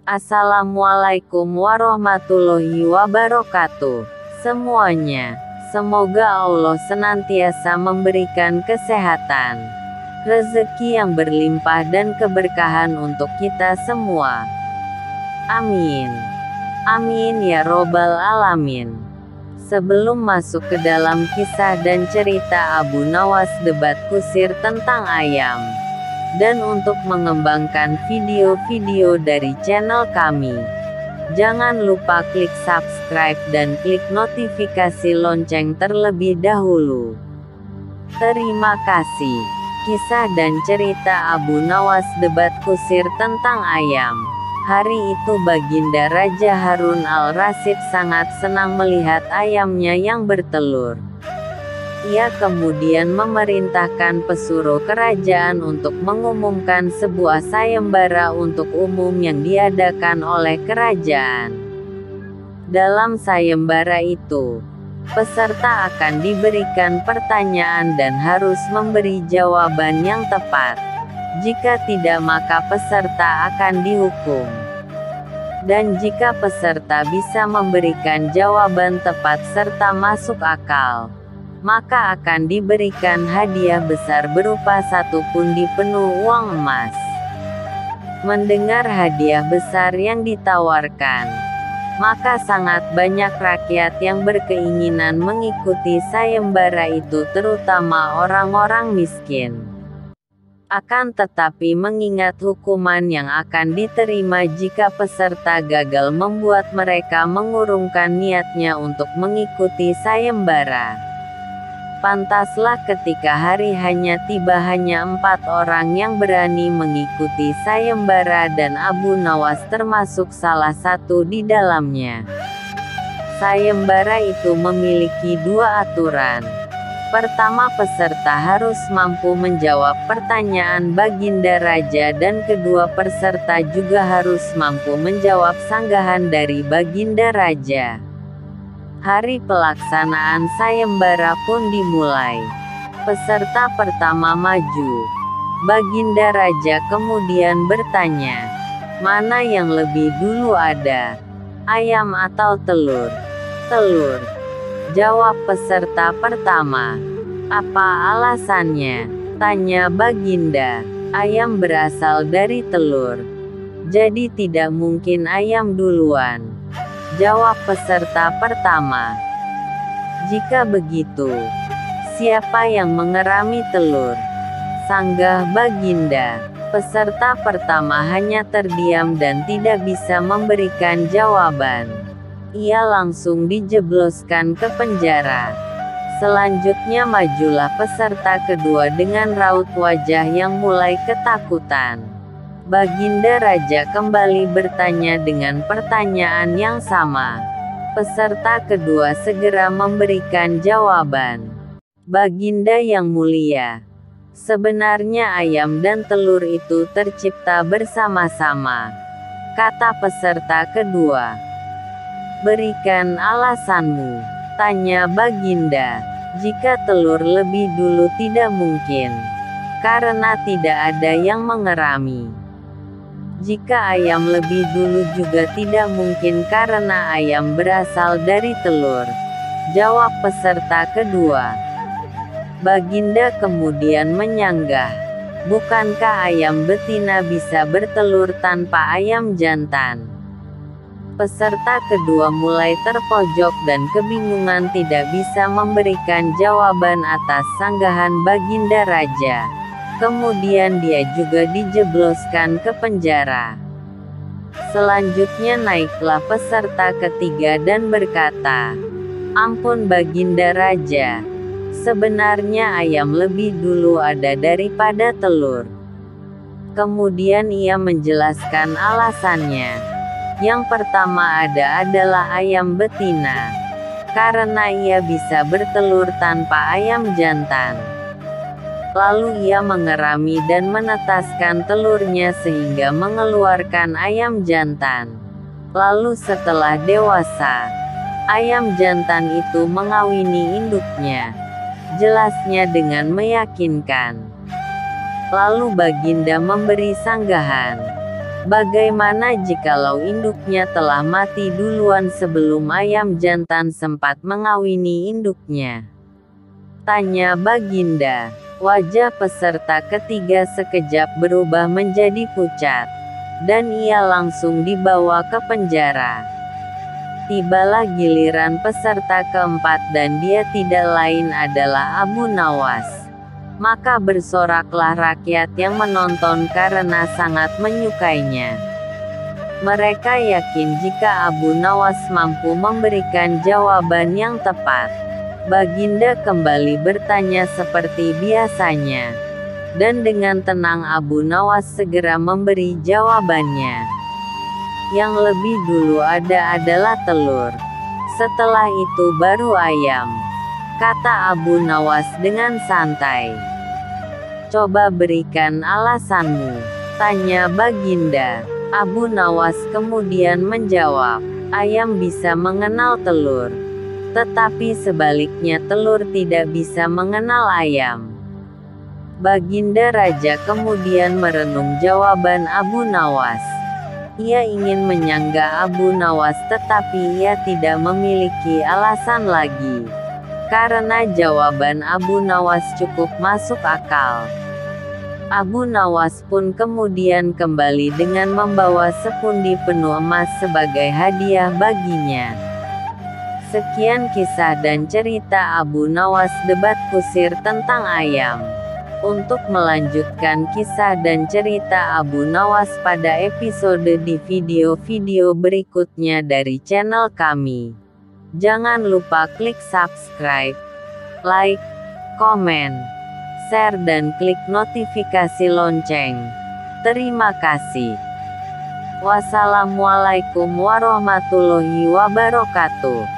Assalamualaikum warahmatullahi wabarakatuh semuanya. Semoga Allah senantiasa memberikan kesehatan, rezeki yang berlimpah dan keberkahan untuk kita semua. Amin. Amin ya robbal alamin. Sebelum masuk ke dalam kisah dan cerita Abu Nawas debat kusir tentang ayam, dan untuk mengembangkan video-video dari channel kami, jangan lupa klik subscribe dan klik notifikasi lonceng terlebih dahulu. Terima kasih. Kisah dan cerita Abu Nawas debat kusir tentang ayam. Hari itu Baginda Raja Harun al-Rasyid sangat senang melihat ayamnya yang bertelur. Ia kemudian memerintahkan pesuruh kerajaan untuk mengumumkan sebuah sayembara untuk umum yang diadakan oleh kerajaan. Dalam sayembara itu, peserta akan diberikan pertanyaan dan harus memberi jawaban yang tepat. Jika tidak, maka peserta akan dihukum. Dan jika peserta bisa memberikan jawaban tepat serta masuk akal, maka akan diberikan hadiah besar berupa 1 pundi penuh uang emas. Mendengar hadiah besar yang ditawarkan, maka sangat banyak rakyat yang berkeinginan mengikuti sayembara itu, terutama orang-orang miskin. Akan tetapi mengingat hukuman yang akan diterima jika peserta gagal membuat mereka mengurungkan niatnya untuk mengikuti sayembara. Pantaslah ketika hari hanya tiba, hanya 4 orang yang berani mengikuti sayembara dan Abu Nawas termasuk salah satu di dalamnya. Sayembara itu memiliki 2 aturan. Pertama, peserta harus mampu menjawab pertanyaan Baginda Raja, dan kedua, peserta juga harus mampu menjawab sanggahan dari Baginda Raja. Hari pelaksanaan sayembara pun dimulai. Peserta pertama maju. Baginda Raja kemudian bertanya, "Mana yang lebih dulu ada? Ayam atau telur?" "Telur," jawab peserta pertama. "Apa alasannya?" tanya Baginda. "Ayam berasal dari telur, jadi tidak mungkin ayam duluan," jawab peserta pertama. "Jika begitu, siapa yang mengerami telur?" sanggah Baginda. Peserta pertama hanya terdiam dan tidak bisa memberikan jawaban. Ia langsung dijebloskan ke penjara. Selanjutnya majulah peserta kedua dengan raut wajah yang mulai ketakutan. Baginda Raja kembali bertanya dengan pertanyaan yang sama. Peserta kedua segera memberikan jawaban. "Baginda yang mulia, sebenarnya ayam dan telur itu tercipta bersama-sama," kata peserta kedua. "Berikan alasanmu," tanya Baginda. "Jika telur lebih dulu tidak mungkin, karena tidak ada yang mengerami. Jika ayam lebih dulu juga tidak mungkin karena ayam berasal dari telur," jawab peserta kedua. Baginda kemudian menyanggah, "Bukankah ayam betina bisa bertelur tanpa ayam jantan?" Peserta kedua mulai terpojok dan kebingungan, tidak bisa memberikan jawaban atas sanggahan Baginda Raja. Kemudian dia juga dijebloskan ke penjara. Selanjutnya naiklah peserta ketiga dan berkata, "Ampun Baginda Raja, sebenarnya ayam lebih dulu ada daripada telur." Kemudian ia menjelaskan alasannya. Yang pertama adalah ayam betina, karena ia bisa bertelur tanpa ayam jantan. Lalu ia mengerami dan menetaskan telurnya sehingga mengeluarkan ayam jantan. Lalu setelah dewasa, Ayam jantan itu mengawini induknya. Jelasnya dengan meyakinkan. Lalu Baginda memberi sanggahan. Bagaimana jikalau induknya telah mati duluan sebelum ayam jantan sempat mengawini induknya? Tanya Baginda. Wajah peserta ketiga sekejap berubah menjadi pucat, dan ia langsung dibawa ke penjara. Tibalah giliran peserta keempat dan dia tidak lain adalah Abu Nawas. Maka bersoraklah rakyat yang menonton karena sangat menyukainya. Mereka yakin jika Abu Nawas mampu memberikan jawaban yang tepat. Baginda kembali bertanya seperti biasanya. Dan dengan tenang Abu Nawas segera memberi jawabannya. Yang lebih dulu ada adalah telur. Setelah itu baru ayam, kata Abu Nawas dengan santai. Coba berikan alasanmu, tanya Baginda. Abu Nawas kemudian menjawab, ayam bisa mengenal telur, tetapi sebaliknya telur tidak bisa mengenal ayam. Baginda Raja kemudian merenung jawaban Abu Nawas. Ia ingin menyangga Abu Nawas tetapi ia tidak memiliki alasan lagi. Karena jawaban Abu Nawas cukup masuk akal. Abu Nawas pun kemudian kembali dengan membawa sepundi penuh emas sebagai hadiah baginya. Sekian kisah dan cerita Abu Nawas debat kusir tentang ayam. Untuk melanjutkan kisah dan cerita Abu Nawas pada episode di video-video berikutnya dari channel kami. Jangan lupa klik subscribe, like, komen, share dan klik notifikasi lonceng. Terima kasih. Wassalamualaikum warahmatullahi wabarakatuh.